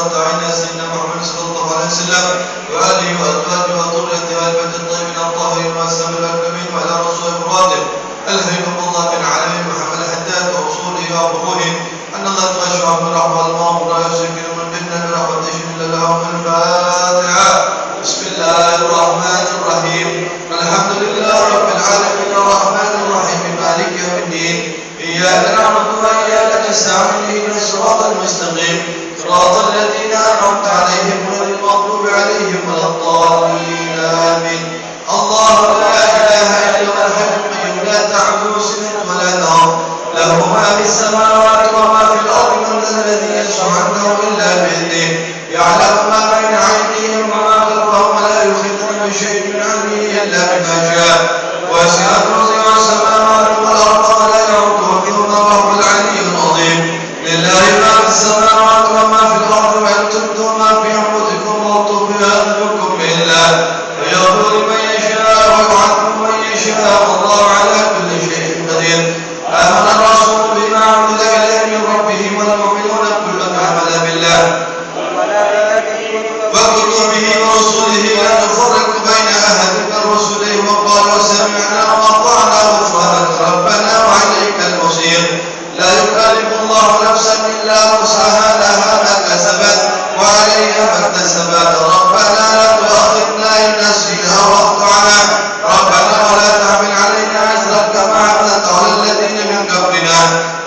وقرة أعين سيدنا محمد صلى الله عليه وسلم وآله وأزواجه وذريته والبيت الطيبين الطاهرين والسلام الأكرمين وعلى رسول الراتب الحبيب الله من العالمين محمد الحداد ورسوله وأبوه أن الله تغشع من رحمة المغفر لا يسكن من جنة برحمته إلا له من الفاتحة. بسم الله الرحمن الرحيم. الحمد لله رب العالمين الرحمن الرحيم مالك يوم الدين إياك نعبد وإياك نستعين اهدنا الصراط المستقيم صراط الذين أنعمت عليهم غير المغضوب عليهم ولا الضالين آمين. الله لا إله إلا هو الحي القيوم لا تأخذه سنة ولا نوم له ما في السماوات وما في الأرض من ذا الذي يشفع عنده إلا بإذنه يعلم ما بين أيديهم وما خلفهم ولا يحيطون بشيء من علمه إلا بما شاء وسع كرسيه السماوات والأرض ولا يعوده حفظهما وهو العلي العظيم. لله ما في السماوات وما في الأرض وإن تبدوا ما في أنفسكم وتخفوا يعذبكم بالله فيغفر لمن يشاء ويعذب من يشاء والله على كل شيء قدير. آمن الرسول بما أنزل إليه من ربه والمؤمنون كل آمن بالله وكتبه ورسله لا نفرق بين أحد من رسله وقالوا سمعنا وأطعنا غفرانك ربنا وإليك المصير. لا يكلف الله نفسا إلا وسعها لها ما كسبت وعليها ما اكتسبت. ربنا لا تؤاخذنا إن نسينا وأخطأنا ربنا ولا تحمل علينا إصرا كما حملت على الذين من قبلنا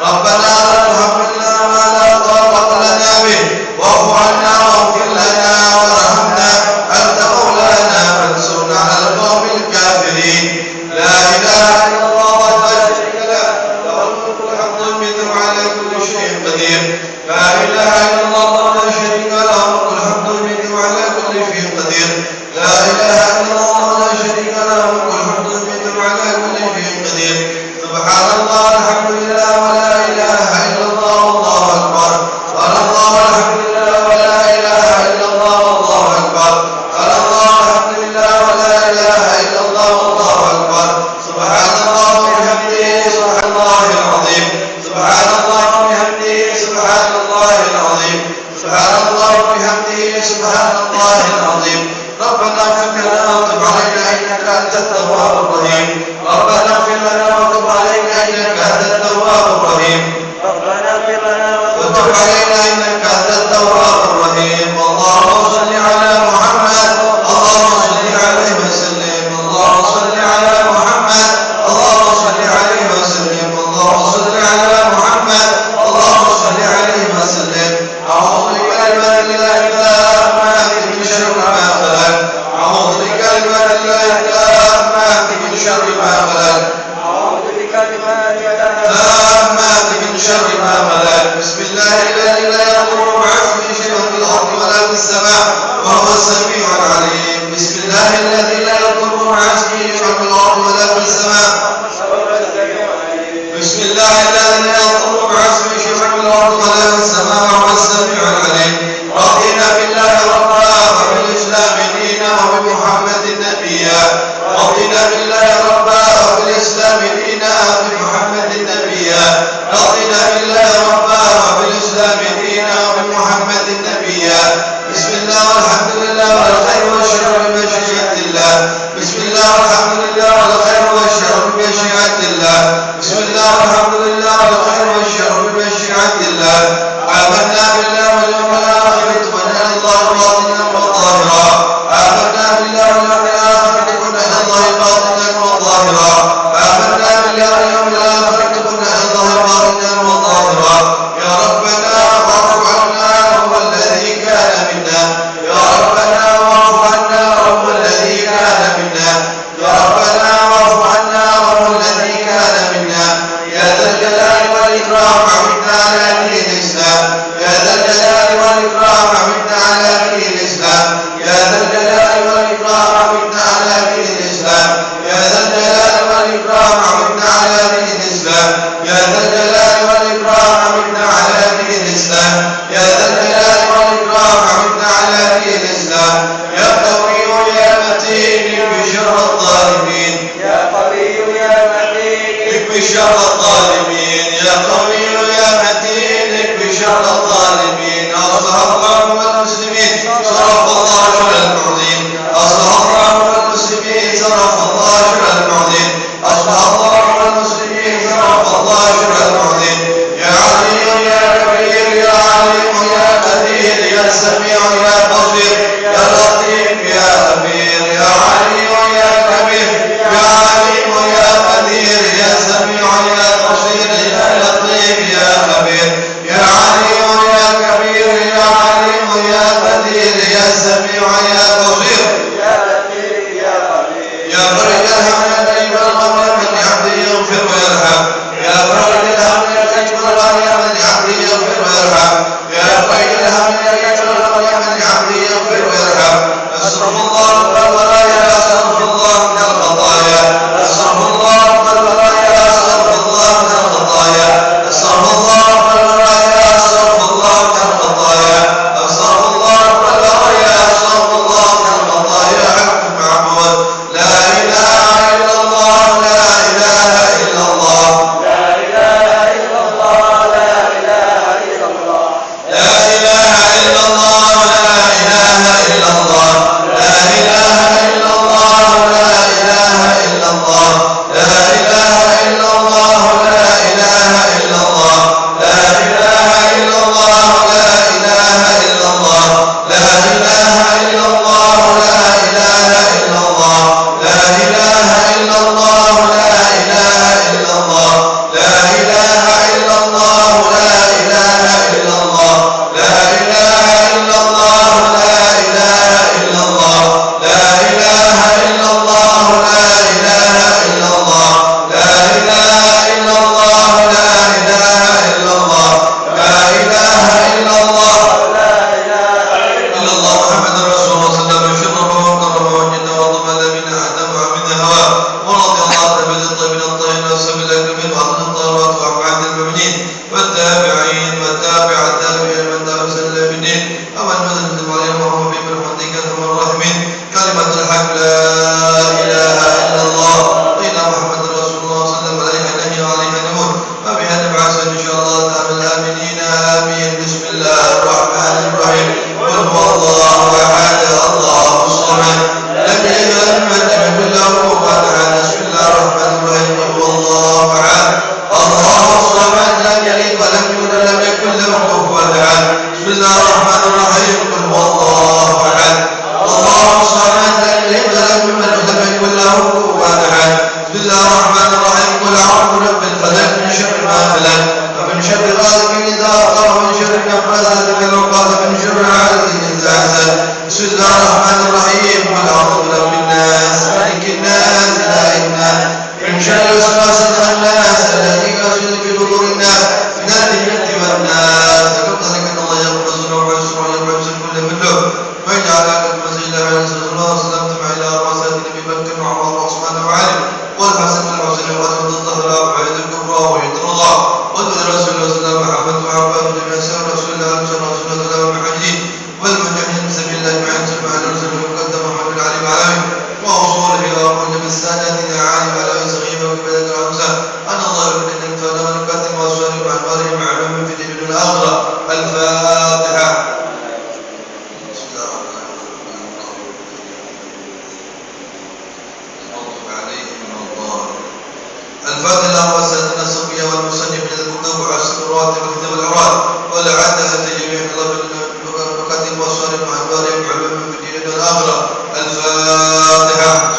ربنا لا تحملنا ما لا طاقة لنا به واعف عنا واغفر لنا وارحمنا أنت مولانا فانصرنا على القوم الكافرين. لا إله إلا الله وحده لا شريك له له الملك والحمد يميت على كل شيء قدير. لا إله إلا الله وحده لا شريك له له الملك والحمد يميت على كل شيء قدير. لا إله إلا الله وحده لا شريك له له الملك والحمد يميت على كل شيء قدير. سبحان الله الحمد لله ولا إله إلا الله والله أكبر. قال الله الحمد لله ولا إله إلا الله والله أكبر. قال الله الحمد لله ولا إله إلا الله والله أكبر. سبحان الله وبحمده سبحان الله العظيم. سبحان الله وبحمده سبحان الله العظيم. سبحان الله وبحمده سبحان الله العظيم. ربنا اغفر لنا وتب علينا إنك أنت التواب الرحيم. ربنا اغفر لنا وتب علينا إنك أنت التواب الرحيم. ربنا اغفر لنا وتب علينا إنك أنت التواب الرحيم. اللهم صل على محمد اللهم صل عليه وسلم. اللهم صل على محمد اللهم صل عليه وسلم. اللهم صل على محمد اللهم صل عليه وسلم. أعوذ بكلمات الله التامات من شر ما خلق. أعوذ بكلمات الله التامات من شر ما خلق. أعوذ بكلمات التامات من شر ما خلق. بسم الله الذي لا يضر مع اسمه شيء في الأرض ولا في السماء وهو السميع العليم. بسم الله الذي لا يضر مع اسمه شيء في الأرض ولا في السماء. بسم الله الذي لا يضر مع اسمه شيء في الأرض ولا في السماء وهو السميع العليم. رضينا بالله ومن يذل عليهم وهم بهم برحمتك ارحم الراحمين. كلمة الحق لا إله إلا الله، قيل محمد رسول الله صلى الله عليه وسلم عليها نهي وعليها نور، وبها نبعث إن شاء الله تعالى آمنين آمين. بسم الله الرحمن الرحيم. قل هو الله أحد الله الصمد لم يلد ولم يكن له كفوا أحد. بسم الله الرحمن الرحيم. قل هو الله أحد الله الصمد لم يلد ولم يولد ولم يكن له كفوا أحد. بسم الله الرحمن الرحيم. قل هو الله أحد الله الصمد لم يلد ولم يولد ولم يكن له كفوا أحد. بسم الله الرحمن الرحيم. قل أعوذ برب الفلق من شر ما خلق ومن شر غاسق إذا وقب ومن شر النفاثات في العقد ومن شر حاسد إذا حسد. بسم الله الرحمن الرحيم. قل أعوذ برب الناس ملك الناس إله الناس من شر الوسواس الخناس الذي يوسوس في صدور الناس من الجنة والناس. تقبل أن الله يغفر الذنوب ويستر ويغفر كل منه ويجعل لك المسجد على رسول الله صلى الله عليه وسلم إلى رؤساء النبي بكر وعمر وعثمان وعلي والحسن والحسين وفاطمة الزهراء وعيد الكبرى وعيد الرضا وابن رسول الله صلى الله عليه وسلم محمد وعباد بن ياسر رسول الله رسول الله صلى الله عليه وسلم المحجين والمجاهدين في سبيل الله اجمعين. ثم على رسول المقدم محمد علي العلوي واصوله وقل بالسادتنا عالم علوي صغير وكبيرة العمسى ان الله يبين الانفال والكاتم واسواره واعماره معلوم في دين الاخره. الفاتحه. الفاتحة لرؤساء الصوفية والمسنف من الكتب وعشر الرواتب والكتاب الأوراد والعادة جميع طلب المكاتب والصالح مع الباري وعلوم في الدين والآخرة. الفاتحة.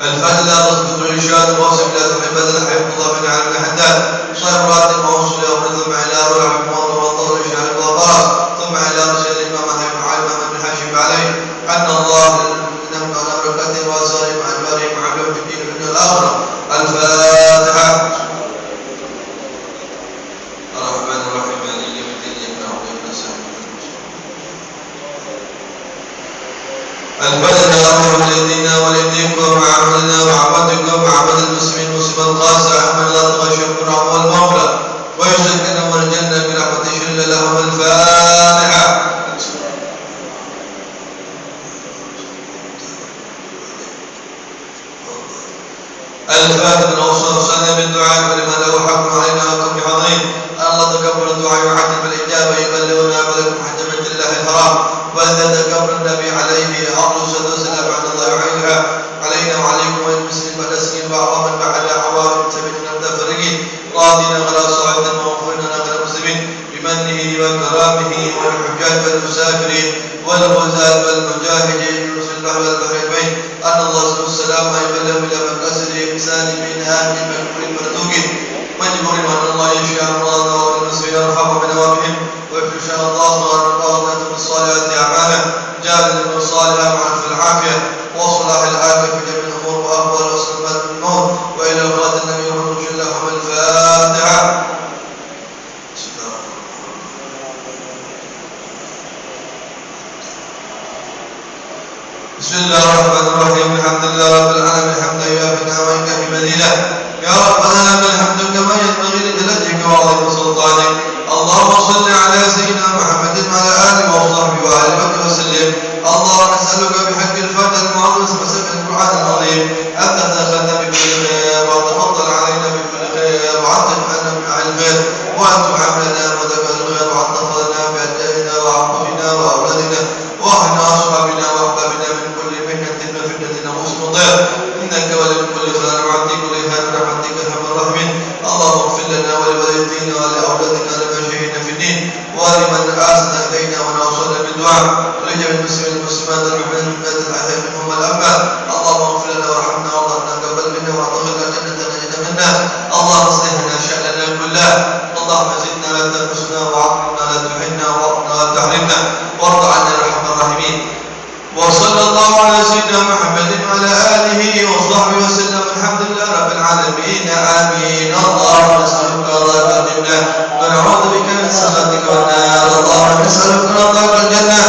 الفاتحة لرسول الإرشاد واصف لا تحب الحياة الله بن عبد الحداد صاحب راتب موصول يوم ثم إلى روح الموضوع والطول الشهر والبراس ثم إلى رسول الإمام أحمد معلم بن حاشم عليه أن الله لم على بركاته وأساره مع الباري معلوم في الدين والدنيا الآخرة. الفاتحة. الرحمن الرحيم مالك يوم الدين إياك نعبد وإياك نستعين. الفاتحة لروح لدينا ولديكم وعبدنا وعبدكم وعبد المسلمين مسلم القاسع أحمد الله تغشى الرحمة والمغفرة ويسكن والجنة برحمة شل لهم. الفاتحة. الفاتحة. من أوصاف سنة بالدعاء ولما له حق علينا وكم بحضرين. الله تكبر الدعاء وعجب الإجابة يبلغنا ولكم حج بيت الله الحرام وإذا تكبر النبي عليه أفضل الصلاة والسلام بعد الله يعينها علينا وعليكم والمسلم بعد سنين وأعظم بعد عوام سبيلنا المتفرقين راضين غير صاعدا وغفرنا غير مسلمين بمنه وكرامه والحجاج والمسافرين والغزاة والمجاهدين في البحر والبحرين أن الله سبحانه السلام يبلغ إلى مقاصده بسالمين آمين مكبول مردوق مجبور وأن الله يشاء الله والمسلمين يرحم بنوابهم ويكفي شاء الله وأرضاته بالصالحات أعماله جاهد بالصالحة مع في العافية وصلاح العافية في جميع الأمور وأقوال وسلمات النور وإلى أخوات النبي ونرجو لهم. الفاتحة. بسم الله الرحمن الرحيم. الحمد لله رب العالمين حمدا يوافي نعمك بمدينة يا ربنا لك الحمد كما ينبغي لجلالك وعظيم سلطانك. اللهم صل على سيدنا محمد وعلى آله وصحبه وآل بكر وسلم. اللهم نسألك بحق الفاتح المعظم وسبح القرآن العظيم أن تتخذ بكل خير وتفضل علينا بكل خير وأن تجعلنا من أهل الخير وأن تعاملنا وتكفل الخير وأن تحفظنا بأجلنا وعقبنا وأولادنا وأحنا أصحابنا وأحبابنا من كل مهنة وفتنة ومصيبة إنك ولي كل خير وعبد كل خير برحمتك أرحم الراحمين. اللهم اغفر لنا ولوالدينا ولأولادنا لمشايخنا في الدين ولمن أحسن إلينا ونوصلنا بالدعاء ولجميع المسلمين والمسلمات المؤمنين والمؤمنات الأحياء منهم والأموات. اللهم اغفر لنا وارحمنا وارضنا تقبل منا وادخلنا جنة نجد منها. اللهم اصلح لنا شأننا كله. اللهم زدنا لا تنقصنا وعظمنا لا تحرمنا وارضنا لا تحرمنا وارض عنا يا ارحم الراحمين. وصلى الله على سيدنا محمد وعلى آله وصحبه وسلم. الحمد لله رب العالمين آمين. اللهم نسألك رضاك الجنة ونعوذ بك من سخطك والنار. اللهم نسألك رضاك الجنة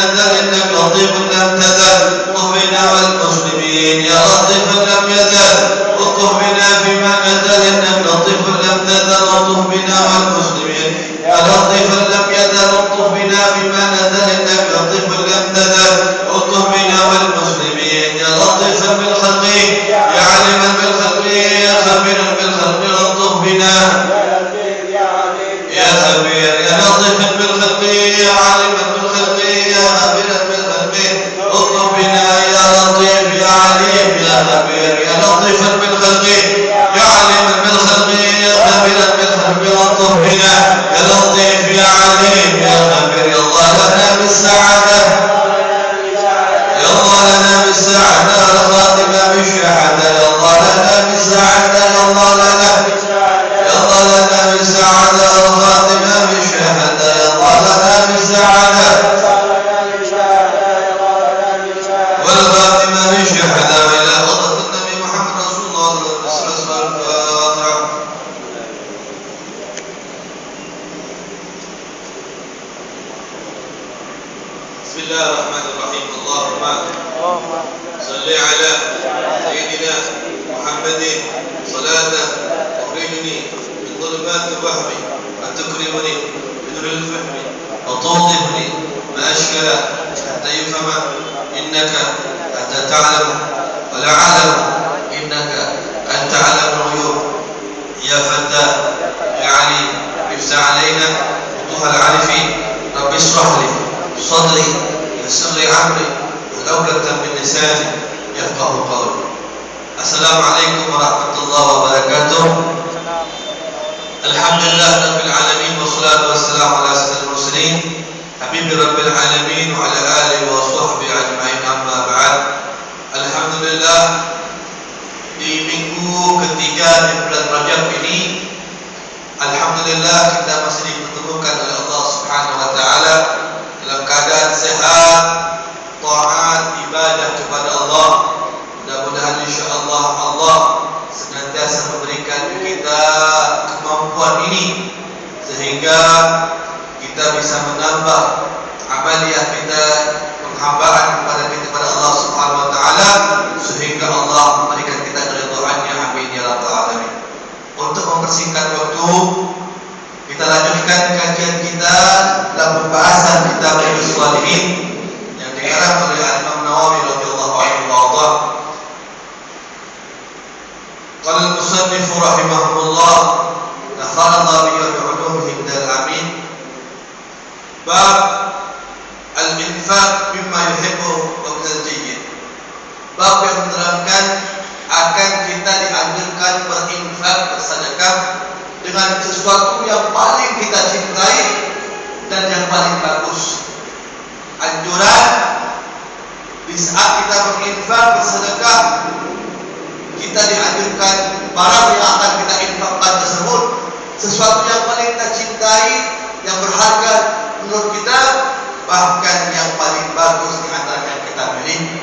نزل إنك لطيف لم تزل طف بنا والمسلمين يا لطيفا لم يزل وطف بنا فيما نزل إنك لطيف لم تزل وطف بنا والمسلمين يا لطيفا لم يزل وطف بنا فيما نزل إنك لطيف لم تزل وطف بنا والمسلمين يا لطيفا بالخلق يا عليما بالخلق يا خبيرا بالخلق لطف بنا يا خبير يا لطيفا بالخلق يا عالما بالخلق يا خبيرا بالخلق اطلب بنا يا لطيف يا عليم يا خبير يا لطيفا بالخلق يا عالما بالخلق يا خبيرا بالخلق اطلب بنا يا لطيف يا عليم يا خبير يا الله لنا بالسعادة يا الله لنا بالسعادة الخاتمة بالشهادة يا الله لنا بالسعادة يا الله لنا بالسعادة الخاتمة بالشهادة يا الله لنا بالسعادة والخاتمة بالشهادة وإلى حضرة النبي محمد رسول الله صلى الله عليه وسلم الفاتحة. بسم الله الرحمن الرحيم اللهم صل على سيدنا محمد صلاة تخرجني من ظلمات الوهم وتكرمني بنور الفهم وتوضحني ما أشكل حتى يفهم إنك أنت تعلم ولا أعلم إنك أنت علم الغيوب يا فتاح يا عليم افتح علينا فتوح العارفين رب اشرح لي صدري يسر لي عمري والعقدة من لساني يفقه قولي. السلام عليكم ورحمة الله وبركاته. Alhamdulillah Rabbil Alamin wassalatu wassalamu ala asyrafil mursalin Habibi Rabbil Alamin wa ala alihi wa sahbihi ajma'in amma ba'd. Alhamdulillah di minggu ketiga di bulan Rajab ini alhamdulillah kita masih dipertemukan oleh Allah Subhanahu wa taala dalam keadaan sehat, taat, ibadah kepada Allah. Mudah-mudahan insyaallah Allah senantiasa memberikan kita kemampuan ini sehingga kita bisa menambah amaliyah kita, penghambaan kepada Allah Subhanahu wa taala sehingga Allah memberikan kita keridhaannya. Amin ya rabbal alamin. Untuk mempersingkat waktu, kita lanjutkan kajian kita dalam pembahasan kitab Riyadhus Shalihin yang dikarang oleh Imam Nawawi radhiyallahu anhu wa قال المصنف رحمه الله نفعنا الله به بعلومه من الامين باب الانفاق مما يحبه ومن الجيد. Bab yang menerangkan akan kita dianjurkan berinfak, bersedekah dengan sesuatu yang paling kita cintai dan yang paling bagus. Anjuran di saat kita berinfak, bersedekah, kita dianjurkan barang yang akan kita infakkan tersebut sesuatu yang paling kita cintai, yang berharga menurut kita, bahkan yang paling bagus di antara yang kita miliki.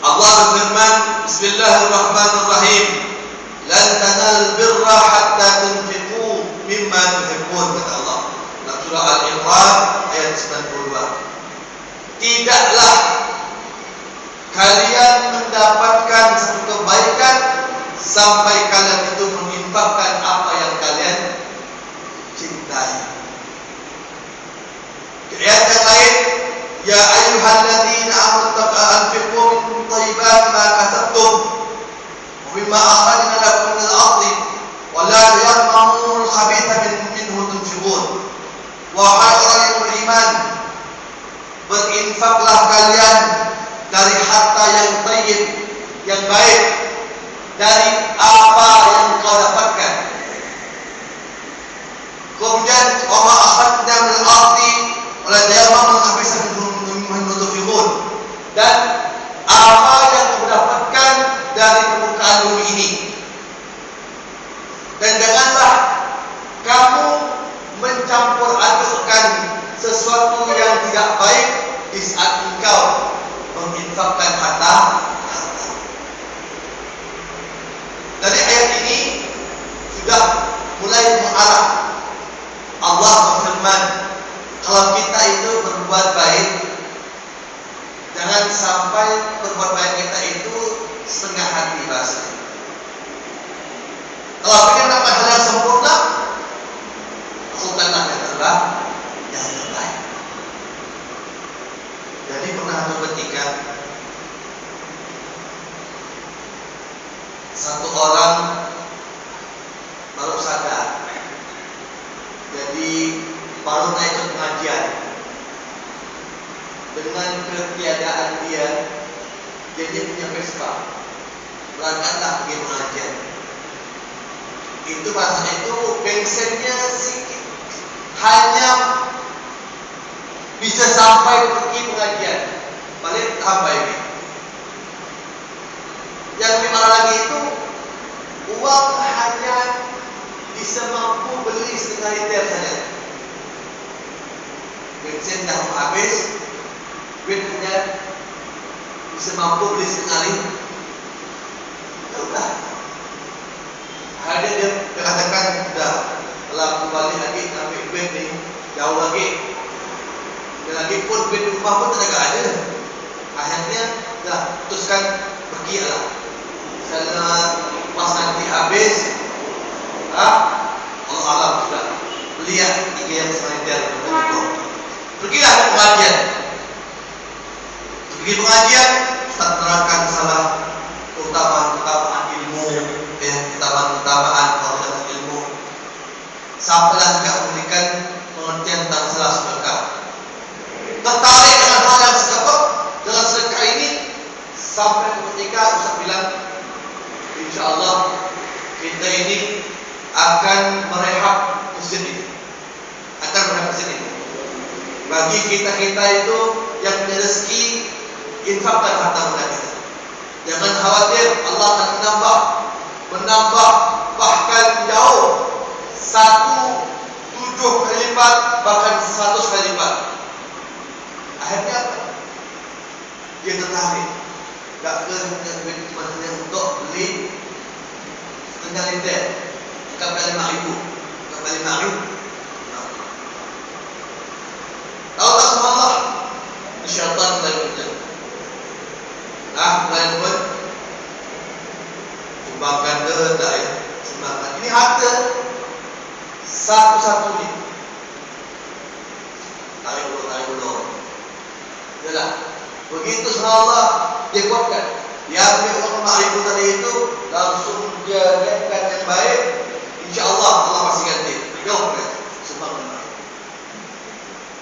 Allah berfirman, Bismillahirrahmanirrahim, lan tanal birra hatta tunfiqu mimma tuhibbun, kata Allah dalam surah Al-Imran ayat 92. Tidaklah kalian mendapatkan satu kebaikan sampai kalian itu menginfakkan apa yang kalian cintai. Di ayat yang lain, ya ayyuhalladzina amanu anfiqu min thayyibati ma kasabtum wa mimma akhrajna lakum min al-ardi wa la yatma'u al-khabitha minhu tunfiqun. Wahai orang yang beriman, berinfaklah kalian dari harta yang thayyib, yang baik, dari apa yang kau dapatkan. Kemudian wa akhadna min al-ardi wa la yatma'u al-khabitha minhu tunfiqun, dan apa yang kau dapatkan dari permukaan bumi ini. Dan janganlah kamu mencampur adukkan sesuatu yang tidak baik di saat engkau menginfakkan harta. Dari ayat ini sudah mulai mengarah. Allah berfirman, kalau kita itu berbuat baik, jangan sampai berbuat baik kita itu setengah hati bahasanya. Kalau ingin dapat hal yang sempurna, lakukanlah yang terbaik, yang terbaik. Jadi pernah ada ketika satu orang baru sadar, jadi baru naik ke pengajian. Dengan ketiadaan dia, jadi punya Vespa, berangkatlah pergi pengajian. Itu masa itu bensinnya sedikit, hanya bisa sampai pergi pengajian, balik sampai ini. Yang lebih marah lagi itu, uang hanya bisa mampu beli setengah liter saja. Bensin dah mau habis, duit hanya bisa mampu beli setengah liter. Sudah. Akhirnya dia katakan, sudah, kalau aku balik lagi ambil duit ni jauh lagi, dan lagi pun duit di rumah pun tak ada. Akhirnya dah putuskan pergi lah. Karena pas nanti habis, Allah alam sudah lihat tiga yang sengaja untuk pergilah ke pengajian. Pergi pengajian, Ustaz menerangkan masalah keutamaan ilmu, keutamaan kualitas ilmu. Sampailah juga memberikan pengertian tentang masalah sedekah. Tertarik dengan hal yang dengan sedekah ini, sampai ketika Ustaz bilang, InsyaAllah kita ini akan merehab masjid ini, bagi kita itu yang punya rezeki, infakkan harta benda kita. Jangan khawatir, Allah akan menambah bahkan jauh 1/7 kali lipat, bahkan 100 kali lipat. Akhirnya apa? Dia tertarik. Tak ke duit maksudnya untuk beli setengah liter, sampai 5,000, sampai 5,000. Tahu tak subhanallah, syaitan mulai muncul. Mulai pun sumbangkan kehendak ya, sumbangkan. Ini harta satu-satunya. Tarik ulur. Yalah. Begitu subhanallah dia kuatkan. Dia ambil uang 5,000 tadi itu, langsung dia niatkan yang baik. InsyaAllah Allah masih ganti. Jauh kan? Sumbang 5,000.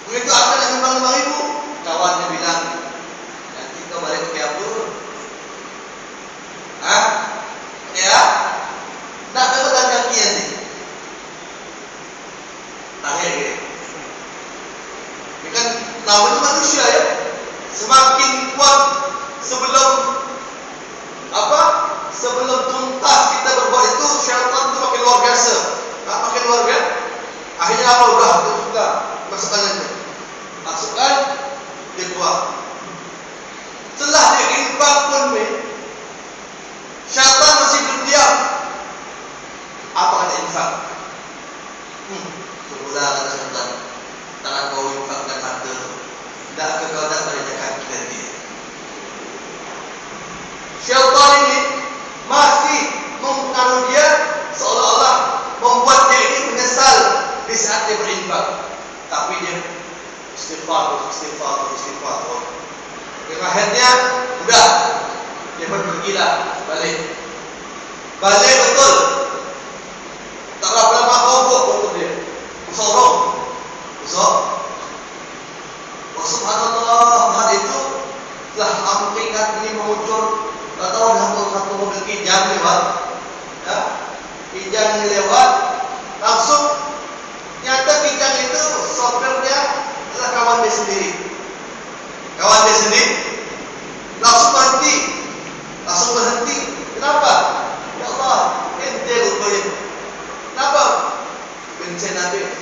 Begitu ada yang sumbang 5,000, kawannya bilang, nanti kau balik ke apa? Ya? Tak kebetulan kaki nanti. Akhir gini. Ini kan namanya manusia ya. Semakin kuat sebelum tuntas kita berbuat itu, syaitan itu makin luar biasa. Makin luar biasa. Akhirnya apa? Udah, sudah. Masukkan aja. Masukkan, dia buat. Setelah dia infak pun, syaitan masih berdiam. Apa kata infak? Semula kata syaitan, tak kau infakkan harta, tak kau tak pada kaki nanti. Syaitan ini masih mempengaruhi dia, seolah-olah membuat dia ini menyesal di saat dia berinfak. Tapi dia istighfar. Yang akhirnya udah, dia pun pergilah balik betul. Tak berapa lama kobok untuk dia, usorong. Subhanallah, hal itu telah aku ingat ini muncul. Tak tahu dah satu mobil kijang lewat, ya, kijang lewat, langsung nyata kijang itu sopirnya adalah kawan dia sendiri, langsung berhenti. Kenapa? Ya Allah, ente rupanya. Kenapa? Bensin habis.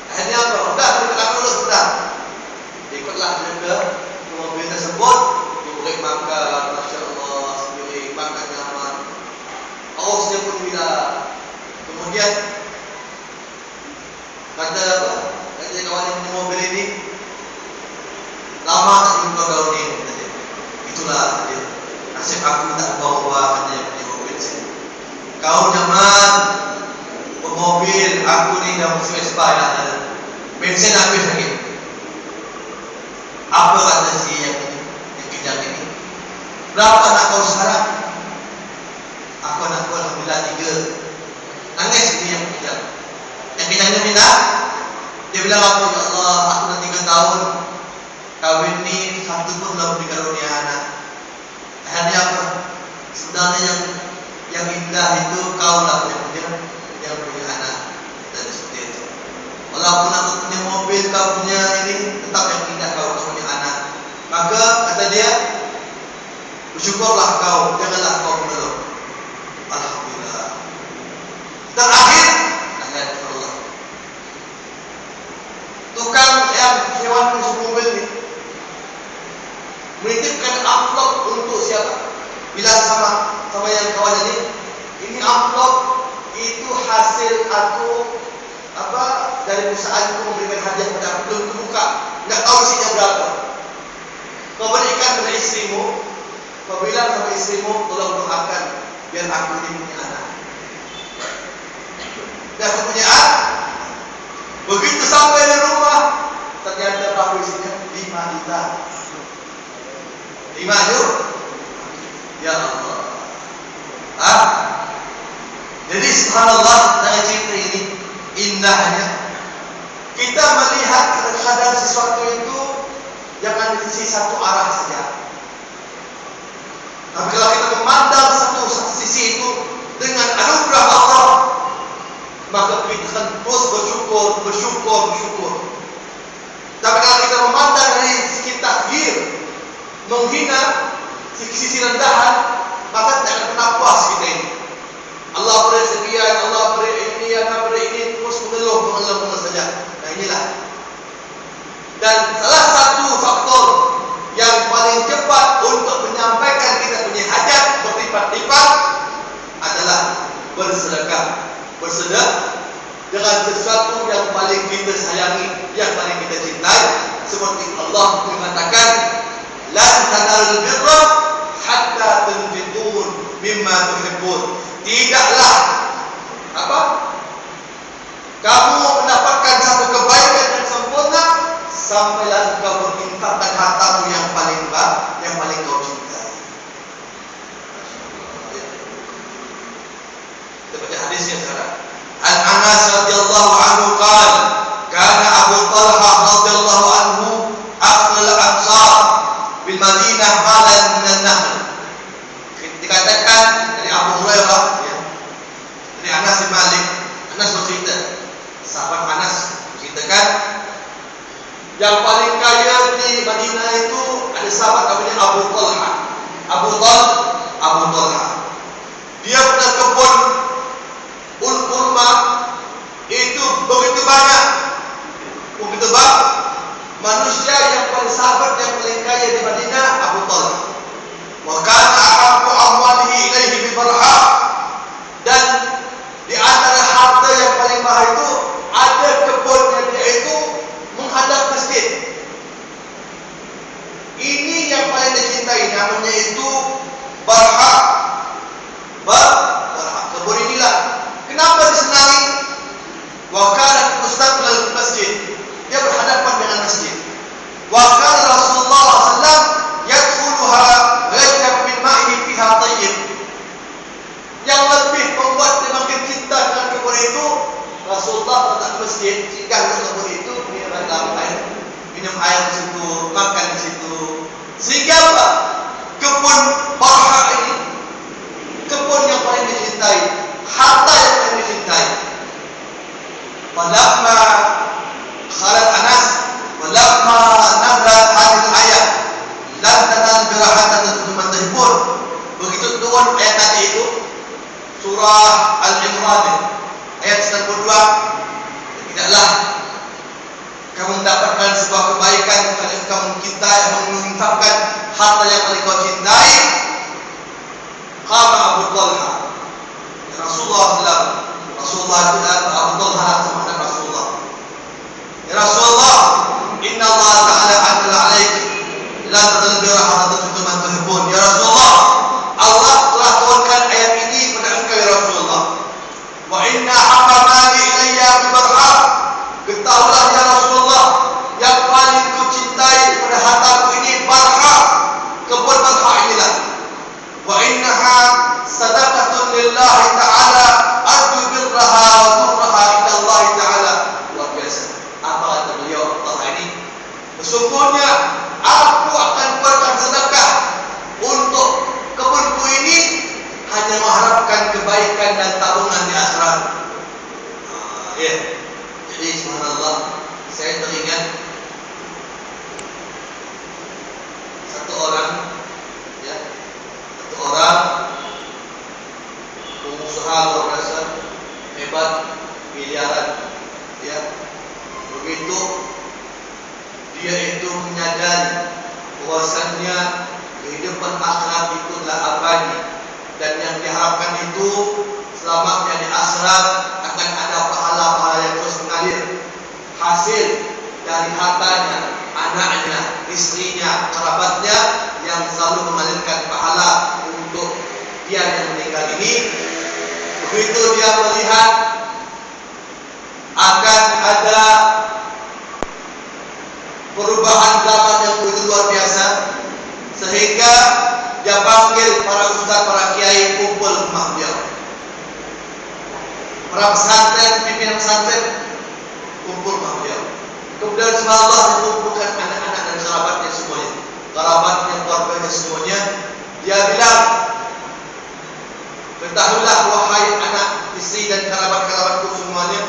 Akhirnya apa? Udah, kita lulus sudah. Ikutlah dia ke mobil tersebut, diberi makan, Masya Allah, sendiri makan nyaman. Ausnya pun bila. Kemudian kata apa? Kata ini, lama tak jumpa kau ni, kata dia. Itulah kata dia, nasib aku tak ubah-ubah, katanya punya mobil sini. Kau nyaman bermobil, aku ni dah musim Vespa dah. Bensin habis lagi. Apa kata si yang kejang ini? Berapa nak kau sekarang? Aku nak kau alhamdulillah 3. Nangis dia yang kejang. Yang kejangnya minta, dia bilang apa? Ya Allah, aku dah 3 tahun kahwin ni, 1 pun belum dikaruniai anak. Akhirnya apa? Sebenarnya yang indah itu kau lah yang punya anak. Dan seperti itu. Walaupun aku punya mobil, kau punya ini, tetap yang indah kau punya anak. Maka kata dia, bersyukurlah kau, janganlah kau mengeluh. Alhamdulillah. Terakhir, ayat Allah. Tukang yang hewan musuh mobil ini menitipkan amplop untuk siapa? Bilang sama yang kawan ini amplop itu hasil aku dari perusahaan itu memberikan hadiah pada aku, belum terbuka, tidak tahu isinya berapa. Kau berikan kepada istrimu, kau bilang sama istrimu, tolong doakan biar aku ini punya anak. Dan aku punya anak. Begitu sampai di rumah, ternyata berapa isinya? 5 juta. 5 juta. Ya Allah. Jadi subhanallah, dari cerita ini indahnya kita melihat kadang-kadang sesuatu itu jangan di sisi satu arah saja. Tapi kalau kita memandang satu sisi itu dengan anugerah Allah, maka kita akan terus bersyukur. Tapi kalau kita memandang dari sisi takdir, menghina sisi rendahan, maka tidak akan pernah puas kita ini. Allah beri sekian, Allah beri ini, Allah beri ini, terus mengeluh saja. Nah inilah. Dan salah satu faktor yang paling cepat untuk menyampaikan kita punya hajat berlipat-lipat adalah bersedekah. Bersedekah dengan sesuatu yang paling kita sayangi, yang paling kita cintai, seperti Allah mengatakan, "Lan tanalul birra hatta tunfiqun mimma tuhibbun." Tidaklah kamu mendapatkan satu kebaikan yang sempurna sampailah engkau berinfakkan hartamu yang paling kau cintai. Kita baca hadisnya sekarang. An Anas radhiyallahu anhu qala kana Abu Talha radhiyallahu anhu aqlal ansar bil Madinah malan min an-nahl. Dikatakan dari Abu Hurairah, ya, dari Anas bin Malik. Anas bercerita, sahabat Anas menceritakan, yang paling kaya di Madinah itu ada sahabat namanya Abu Talha. Abu Talha. Dia punya kebun kurma itu begitu banyak, begitu banyak. Manusia yang paling sahabat yang paling kaya di Madinah Abu Talha. Wa kana ahabbu amwalihi ilaihi bi Barha. Dan di antara harta yang paling mahal itu ada kebunnya dia itu menghadap masjid. Ini yang paling dicintai, namanya itu Barha. Kebun inilah. Kenapa disenangi? Wa kana mustaqbil masjid. Dia berhadapan dengan masjid. Wa kana Rasulullah sallallahu yadkhuluha ghayran min ma'ihi fiha tayyib. Yang lebih membuat dia makin cinta dengan kebun itu, Rasulullah datang ke masjid, singgah ke kebun itu, minum air di situ, makan di situ. Sehingga apa? Kebun Barha ini kebun yang paling dicintai, harta yang paling dicintai. Walamma khalat Anas, walamma nazalat hadhihi ayat, lan tanal birra hatta tunfiqu mimma tuhibbun. Begitu turun ayat tadi itu, surah Al-Imran ayat 92, tidaklah kamu mendapatkan sebuah kebaikan kalau kamu mencintai, menginfakkan harta yang paling kau cintai. Qama Abu Talha, Rasulullah SAW. Rasulullah itu adalah Abu Talha sama dengan Rasulullah. Ya Rasulullah, Sesungguhnya aku akan keluarkan sedekah untuk kebunku ini hanya mengharapkan kebaikan dan tabungan di akhirat. Ya. Jadi subhanallah, saya teringat satu orang pengusaha luar biasa, hebat, miliaran, ya. Begitu dia itu menyadari bahwasannya kehidupan akhirat itu adalah abadi, dan yang diharapkan itu selamatnya di akhirat akan ada pahala-pahala yang terus mengalir hasil dari hartanya, anaknya, istrinya, kerabatnya yang selalu mengalirkan pahala untuk dia yang meninggal ini. Begitu dia melihat akan ada perubahan zaman yang begitu luar biasa, sehingga dia panggil para ustaz, para kiai kumpul ke rumah beliau. Para pesantren, pimpinan pesantren kumpul ke rumah beliau. Kemudian subhanallah dikumpulkan anak-anak dan kerabatnya semuanya, kerabatnya, keluarganya semuanya. Dia bilang, ketahuilah wahai anak, istri dan kerabat-kerabatku semuanya,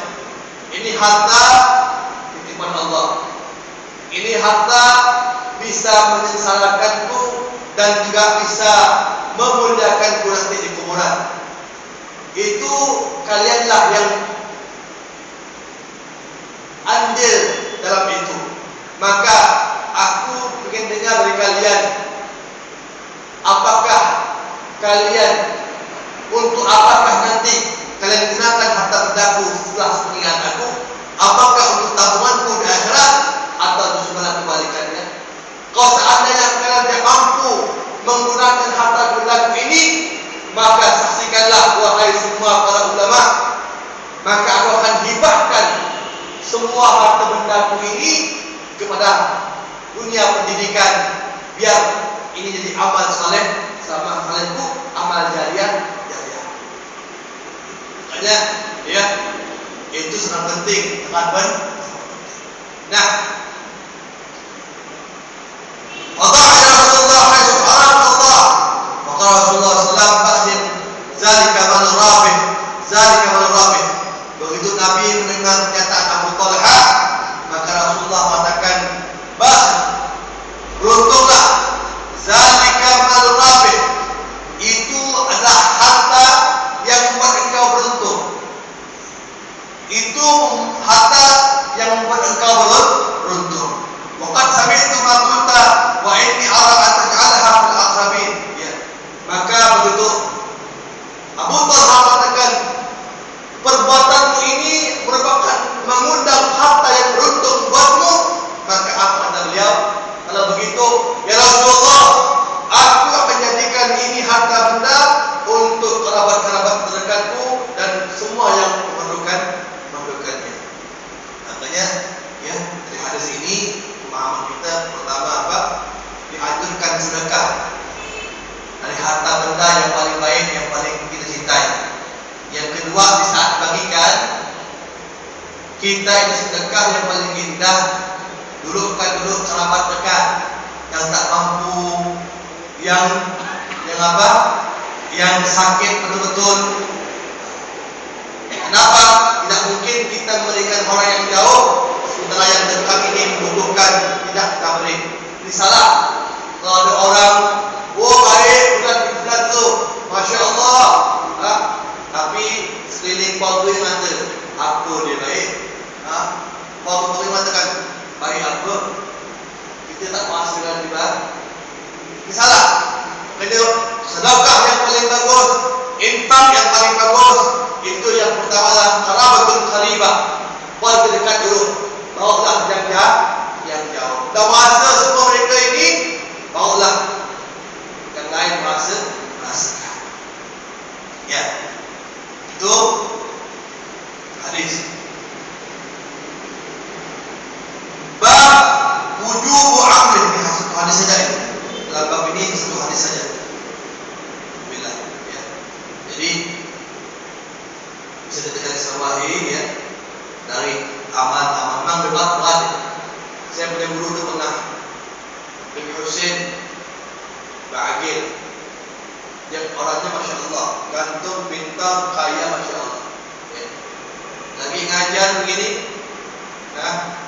ini harta titipan Allah. Ini harta bisa menyengsarakanku dan juga bisa memuliakanku nanti di kuburan. Itu kalianlah yang andil dalam itu. Maka aku ingin dengar dari kalian, apakah kalian, untuk apakah nanti kalian gunakan harta bendaku setelah meninggal aku? Apakah untuk tabunganku di akhirat atau justru malah kebalikannya? Kalau seandainya kalian tidak mampu menggunakan harta bendaku ini, maka saksikanlah wahai semua para ulama, maka aku akan hibahkan semua harta bendaku ini kepada dunia pendidikan, biar ini jadi amal saleh, sama salehku, amal jariah. Makanya, ya, itu sangat penting, teman-teman. Nah, wada'ala Rasulullah subhanallah, maka Rasulullah SAW ba'din zalika man rabih, zalika man rabih. Begitu Nabi mendengar pernyataan Abu Talha, maka Rasulullah mengatakan, beruntunglah, zalika man rabih, itu adalah harta yang membuat engkau beruntung. Itu harta yang membuat engkau beruntung. Waqad sami'tu ma qulta wa inni ara an taj'alha fil aqrabin. Ya. Maka begitu Abu Talha mengatakan, perbuatanmu ini merupakan mengundang harta yang beruntung buatmu. Maka apa kata beliau? Kalau begitu, ya Rasulullah, aku akan jadikan ini harta benda untuk kerabat-kerabat terdekatku dan semua yang memerlukannya. Makanya, ya, dari hadis ini pemahaman kita pertama apa? Dianjurkan sedekah dari harta benda yang paling baik, yang paling kita cintai. Yang kedua, di saat bagikan, kita ini sedekah yang paling indah, dulukan dulu kerabat dekat yang tak mampu, yang apa? Yang sakit betul-betul. Kenapa? Tidak mungkin kita memberikan orang yang jauh, sementara yang dekat ini membutuhkan, tidak kita beri. Ini salah. Kalau ada orang, oh baik, bulan tu, Masya Allah, tapi sekeliling bau tu yang ada, apa dia baik? Bau tu yang mengatakan, baik apa? Kita tak menghasilkan riba. Ini salah. Jadi sedekah yang paling bagus, infak yang paling bagus, itu yang pertama adalah karabatun qaribah. Keluarga dekat dulu, barulah yang jauh. Dan masa semua mereka ini, barulah yang lain merasakan. Ya, itu hadis. Bab wujubu amlih, ini satu hadis saja ini. Dalam bab ini satu hadis saja. Alhamdulillah, ya. Jadi bisa kita garis bawahi, ya, dari amal-amal memang berat, Saya punya guru itu pernah, Bin Husain Ba'agil. Dia orangnya Masya Allah, gantung, pintar, kaya Masya Allah. Ya. Lagi ngajar begini, nah,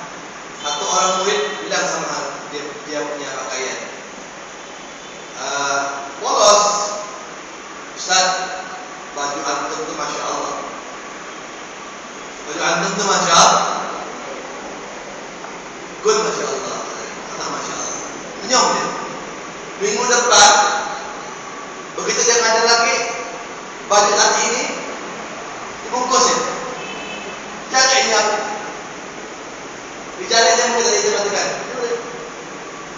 satu orang murid bilang sama dia punya pakaian, polos, Ustaz, baju antum tu Masya Allah. Baju antum tu Masya Allah. Good Masya Allah. Kata Masya Allah. Senyum dia. Minggu depan, begitu dia ngajar lagi, baju laki ini dibungkusin. Jaga ini aku. Bicara dia mudah dia matikan.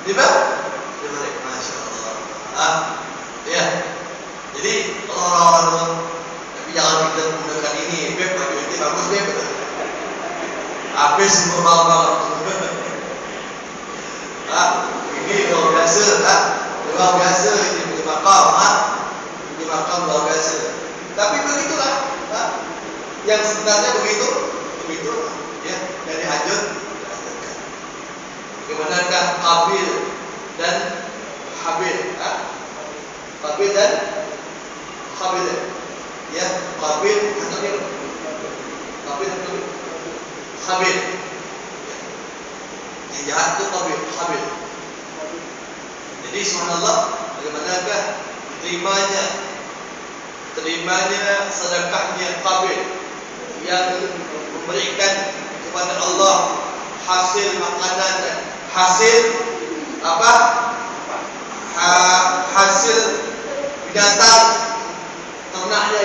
Dia boleh. Masya Allah. Ya. Jadi orang-orang tapi jangan kita menggunakan ini. Beb baju ini bagus beb. Habis semua ini luar biasa, luar biasa ini makam luar biasa. Tapi begitulah, yang sebenarnya begitu, ya dari hajat. Bagaimanakah Qabil dan Habil, Qabil dan Habil, ya Qabil atau Qabil atau Habil. Yang jahat itu Qabil. Jadi subhanallah, bagaimanakah terimanya sedekahnya Qabil yang memberikan kepada Allah hasil makanan dan hasil apa? Hasil binatang ternaknya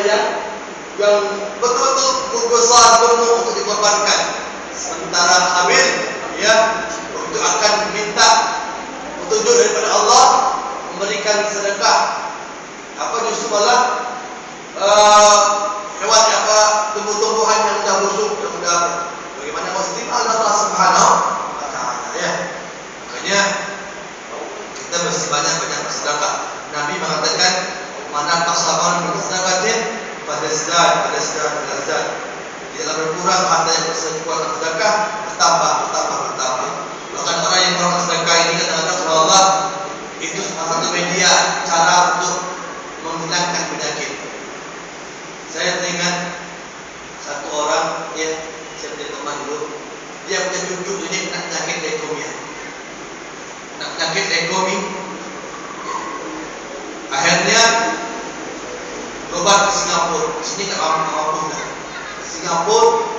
yang betul-betul besar penuh untuk dikorbankan. Sementara Qabil ya untuk akan minta petunjuk daripada Allah memberikan sedekah. Apa justru malah hewan apa tumbuh-tumbuhan yang sudah busuk, yang sudah bagaimana muslim Allah Subhanahu wa taala ya. Makanya kita mesti banyak-banyak bersedekah. Nabi mengatakan mana kasaban bersedekah pada sedekah. Tidak berkurang harta yang bersedekah bertambah. Bahkan orang yang bersedekah ini kata Allah itu salah satu media cara untuk menghilangkan penyakit. Saya teringat satu orang ya, saya punya teman dulu, dia punya cucu ini kena penyakit leukemia. Akhirnya berobat ke Singapura. Sini tak mampu dah. Singapura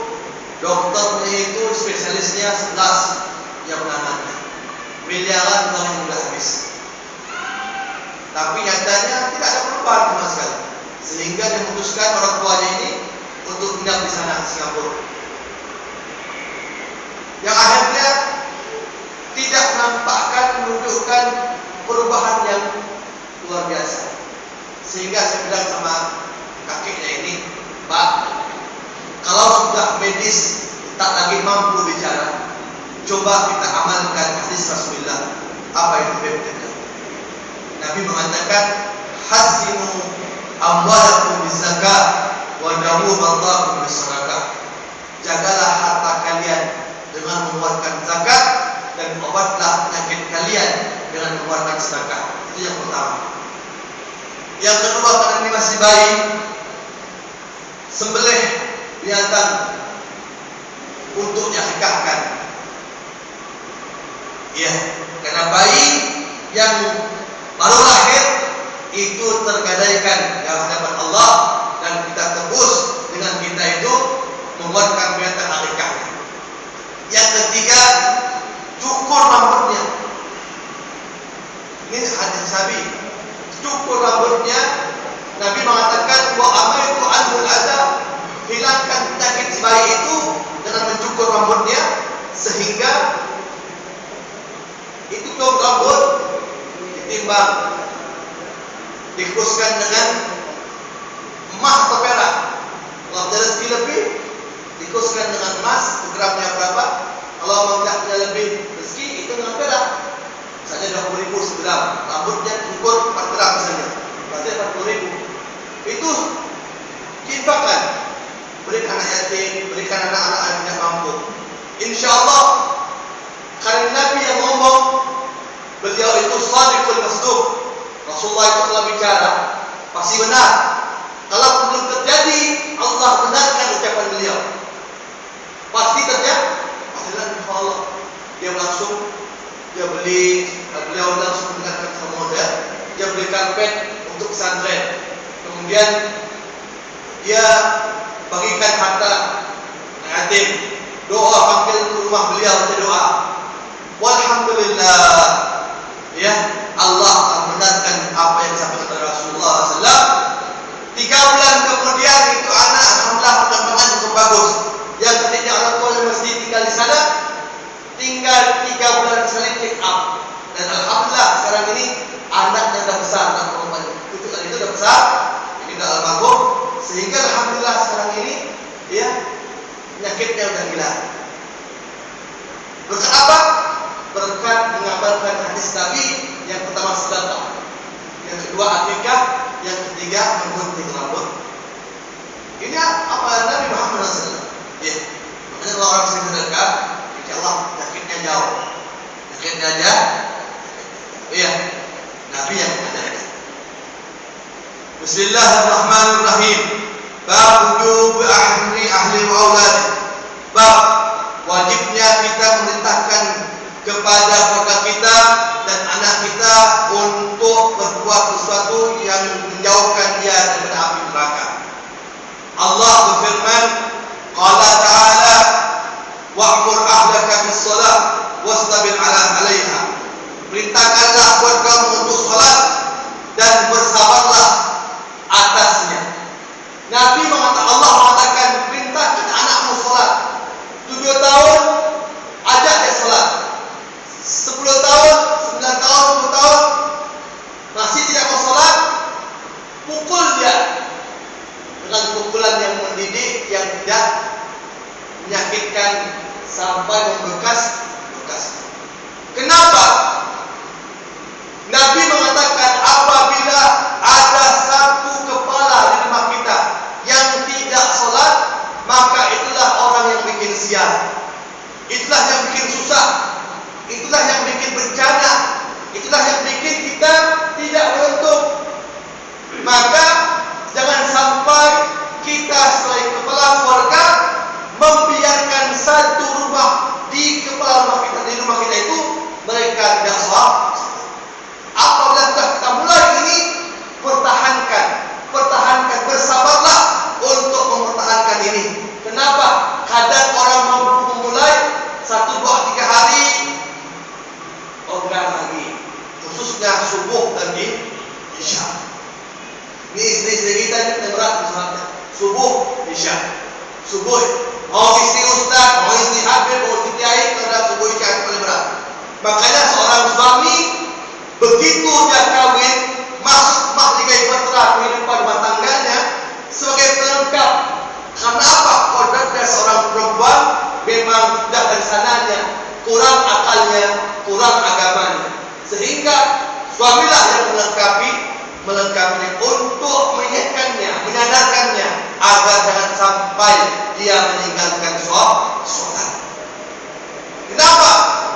dokternya itu spesialisnya 11 yang menangani. Miliaran uang yang sudah habis. Tapi nyatanya tidak ada perubahan sama sekali. Sehingga dia memutuskan orang tuanya ini untuk tinggal di sana Singapura. Yang akhirnya tidak menunjukkan perubahan yang luar biasa. Sehingga saya bilang sama kakeknya ini, Pak, kalau sudah medis tak lagi mampu bicara, coba kita amalkan hadis Rasulullah. Apa yang diberitakan? Nabi mengatakan, hasinu amwalakum bizakat wa dawu mardakum bisadaqah. Jagalah harta kalian dengan mengeluarkan zakat dan obatlah penyakit kalian dengan mengeluarkan sedekah. Itu yang pertama. Yang kedua, karena ini masih bayi, sembelih binatang untuk diakikahkan. Ya, karena bayi yang baru lahir itu tergadaikan di hadapan Allah dan kita tebus dengan kita itu mengeluarkan binatang akikahnya. Yang ketiga, cukur rambutnya. Ini hadis Nabi. Cukur rambutnya, Nabi mengatakan wa amaitu anhul adab, hilangkan penyakit si bayi itu dengan mencukur rambutnya, sehingga itu rambut ditimbang, dikuruskan dengan emas atau perak. Kalau ada rezeki lebih, dikuruskan dengan emas, gramnya berapa? Kalau tidak punya lebih rezeki, itu dengan perak. Misalnya 20.000 segram, rambutnya cukur 4 gram misalnya, berarti 40.000. Itu infakkan, berikan anak yatim, berikan anak-anak yang tidak mampu. Insya Allah, karena beliau itu shadiqul masduq. Rasulullah itu telah bicara, pasti benar. Kalau belum terjadi, Allah benarkan ucapan beliau. Pasti terjadi. Adalah insya Allah. Beliau langsung mendengarkan sama dia. Dia beli karpet untuk pesantren. Kemudian dia bagikan harta yatim. Doa panggil ke rumah beliau, baca doa. Walhamdulillah, ya Allah membenarkan apa yang disampaikan oleh Rasulullah SAW. 3 bulan kemudian itu anak alhamdulillah perkembangan cukup bagus. Yang tadinya orang tua yang mesti tinggal di sana, tinggal 3 bulan sekali check up. Dan alhamdulillah sekarang ini anaknya sudah besar, dan perempuan itu tadi itu sudah besar, ini sudah almarhum, sehingga alhamdulillah sekarang ini ya penyakitnya sudah hilang. Berkat apa? Berkat mengamalkan hadis Nabi. Yang pertama sedekah, yang kedua akikah, yang ketiga menggunting rambut. Ini apa Nabi Muhammad SAW. Ya, makanya kalau orang sering sedekah, insya Allah penyakitnya jauh. Penyakitnya aja. Iya, Nabi yang mengajarkan. Bismillahirrahmanirrahim. Bab wujub ahli wa auladi. Bab wajibnya kita memerintahkan kepada keluarga kita dan anak kita untuk berbuat sesuatu yang menjauhkan dia daripada api neraka. Allah berfirman, qala ta'ala, wa'mur ahlaka bis-shalah wastabir 'alaiha. Perintahkanlah keluargamu untuk salat dan bersabarlah atasnya. Nabi mengatakan, Allah mengatakan, perintahkan anakmu salat. 7 tahun ajak dia salat. 10 tahun, 9 tahun, 10 tahun masih tidak mau salat, pukul dia dengan pukulan yang mendidik, yang tidak menyakitkan sampai membekas. Kenapa? Nabi mengatakan apabila ada satu kepala di rumah kita yang tidak salat, maka itulah orang yang bikin sial. Itulah yang bikin susah. Itulah yang bikin bencana. Itulah yang bikin kita tidak beruntung. Maka jangan sampai kita sebagai kepala keluarga membiarkan satu rumah di rumah kita itu mereka tidak salat. Apabila sudah kita mulai ini, pertahankan, bersabarlah untuk mempertahankan ini. Kenapa? Kadang orang mampu memulai 1, 2, 3 hari, enggak lagi. Khususnya subuh dan isya. Ini istri-istri kita ini berat misalnya. Subuh, isya. Subuh. Mau istri ustaz, mau istri habib, mau istri kiai, terhadap subuh isya itu paling berat. Makanya seorang suami begitu dia kawin, masuk mahligai bahtera kehidupan rumah tangganya sebagai pelengkap. Karena apa? Kodratnya seorang perempuan memang sudah dari sananya kurang akalnya, kurang agamanya, sehingga suamilah yang melengkapinya untuk mengingatkannya, menyadarkannya agar jangan sampai dia meninggalkan sholat. Kenapa?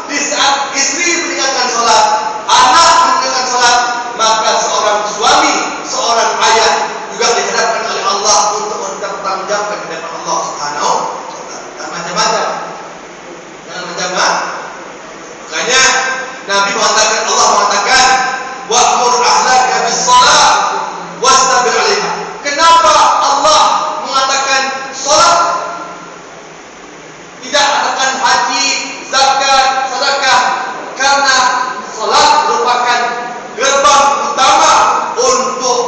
Di saat istri meninggalkan sholat, anak meninggalkan sholat, maka seorang suami, seorang ayah juga dihadapkan oleh Allah untuk bertanggungjawab di hadapan Allah Subhanahu wa Ta'ala. Dan macam-macam. Makanya Nabi mengatakan, Allah mengatakan, wa'mur ahlaka bis-shalah wastabir 'alaiha. Kenapa Allah mengatakan salat? Tidak katakan haji, zakat, sedekah, karena salat merupakan gerbang utama untuk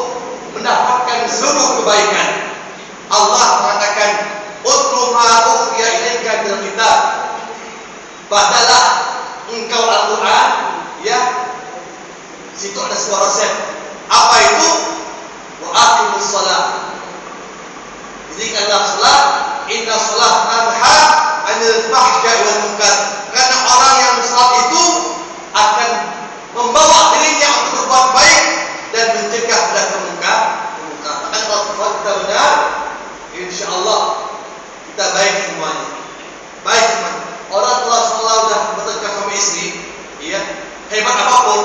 mendapatkan seluruh kebaikan. Allah mengatakan, utlu ma ukhfiya ilaika minal kitab. Bacalah engkau Al-Quran, ya. Situ ada sebuah resep. Apa itu? Wa aqimus shalah. Dirikanlah salat, inna shalah tanha 'anil fahsya'i wal munkar. Karena orang yang salat itu akan membawa dirinya untuk berbuat baik dan mencegah dari kemungkaran. Maka kalau kita benar, insyaallah kita baik semuanya. Baik semuanya. Orang tua selalu dah bertengkar sama istri, iya. Hebat apa apapun,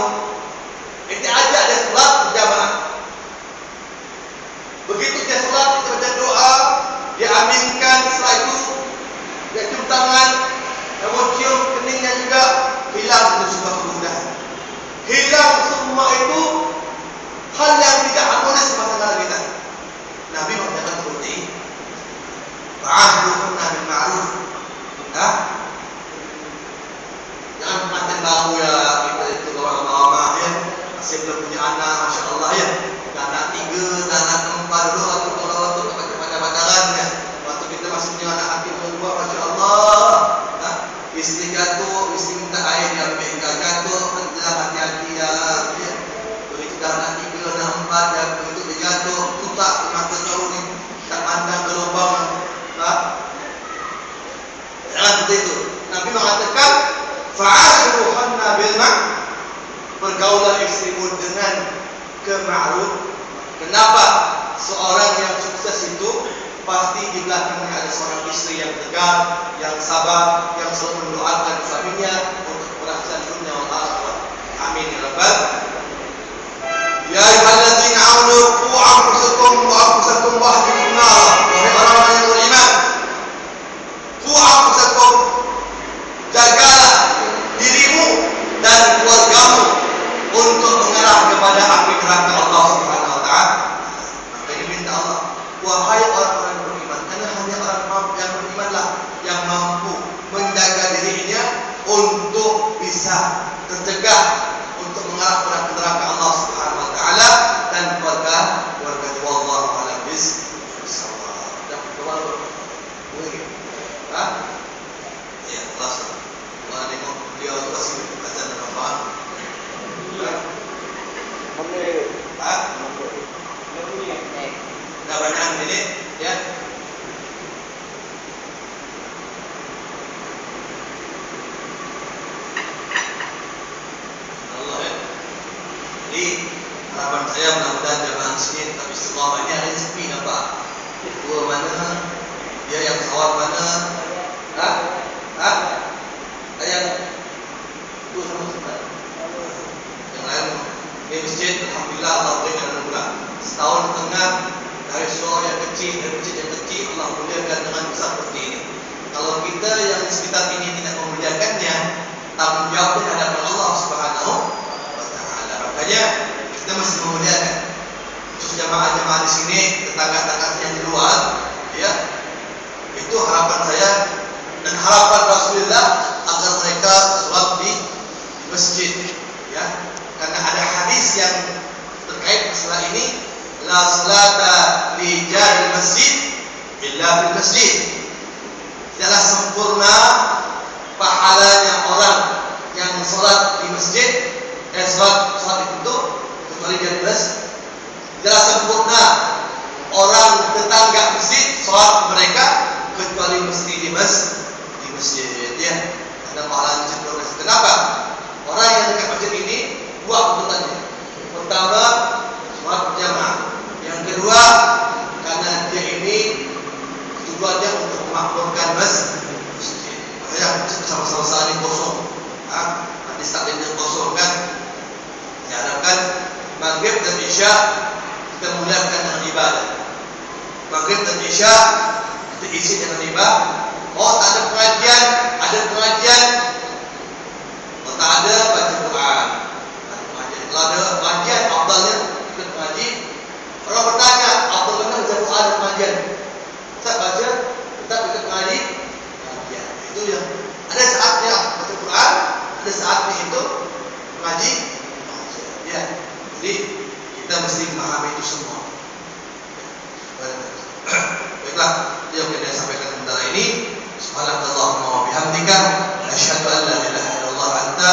kita ajak dia sholat berjamaah. Begitu dia sholat, kita baca doa, dia aminkan, setelah itu dia cium tangan, dia mau cium keningnya juga, hilang itu semua kemudahan. Hilang semua itu hal yang tidak harmonis di masa kita. Nabi mengatakan seperti fa'ahduhunna bil ma'ruf. Jangan mantan baru ya, kita itu orang lama ya, masih belum punya anak, masya Allah ya, anak 3, anak 4 dulu waktu pacaran ya, waktu kita masih punya anak anak 2, masya Allah. Istri jatuh, istri minta air, dia ambil jatuh, jangan hati-hati ya. Begitu dah anak 3, anak 4, dan begitu dia jatuh, tutak mata jauh ni, tak pandang ke lubang. Jangan seperti itu. Nabi mengatakan fa'ashiruhunna bil ma'ruf. Pergaulan istrimu dengan kema'ruf. Kenapa? Seorang yang sukses itu pasti di belakangnya ada seorang istri yang tegar, yang sabar, yang selalu mendoakan suaminya untuk keberhasilan dunia wal akhirah. Amin ya rabbal. Ya ayyuhalladzina amanu qu anfusakum wa ahlikum nar. Wahai orang-orang yang beriman, qu anfusakum, jagalah dirimu dan keluargamu untuk mengarah kepada api neraka Allah Subhanahu wa taala. Maka diminta Allah, wahai orang-orang yang beriman, karena hanya orang yang berimanlah yang mampu menjaga dirinya untuk bisa tercegah untuk mengarah kepada neraka Allah Subhanahu wa taala dan keluarga wallahu a'lam bissawab. Dan keluarga ya, kelas. Kalau tengok beliau tu masih azan apa? Dah banyak minit ya. Allah ya. Jadi harapan saya mudah-mudahan jamaah sini tapi istiqamah ini ada sepi nampak. Dua mana? Dia yang pesawat mana? Yang itu sama-sama. Yang lain di masjid, alhamdulillah Allah berikan anugerah. Setahun setengah dari seorang yang kecil, dari masjid yang kecil, Allah muliakan dengan besar seperti ini. Kalau kita yang di sekitar ini tidak memuliakannya, tanggung jawabnya hadapan Allah Subhanahu wa taala. Makanya kita mesti memuliakan. Khusus jamaah-jamaah di sini, tetangga-tetangga yang di luar, ya. Itu harapan saya dan harapan Rasulullah agar mereka sholat di masjid, ya. Karena ada hadis yang terkait masalah ini, la salata li jaril masjid illa fil masjid. Tidaklah sempurna pahalanya orang yang sholat di masjid, sholat itu kecuali di masjid. Tidaklah sempurna orang tetangga masjid sholat mereka kecuali mesti di masjid, ya. Karena pahala masjid luar biasa. Kenapa? Orang yang dekat masjid ini dua kebutuhannya. Pertama, sholat berjamaah. Yang kedua, karena dia ini tujuannya untuk memakmurkan masjid. Makanya bersama-sama saling kosong. Hadis takdirnya kosong kan. Diharapkan maghrib dan isya kita muliakan dengan ibadah. Maghrib dan isya kita isi dengan ibadah. Oh, tak ada pengajian, ada pengajian. Oh, tak ada baca Quran. Kalau ada pengajian, afdalnya ikut mengaji. Orang bertanya, afdal mana baca Quran dan pengajian? Kita baca, kita ikut mengaji. Ya, itu yang ada saatnya baca Quran, ada saatnya itu mengaji. Ya, jadi kita mesti memahami itu semua. Baiklah, yang kita sampaikan sementara ini. Subhanallahumma wa bihamdika, asyhadu an la ilaha illallah anta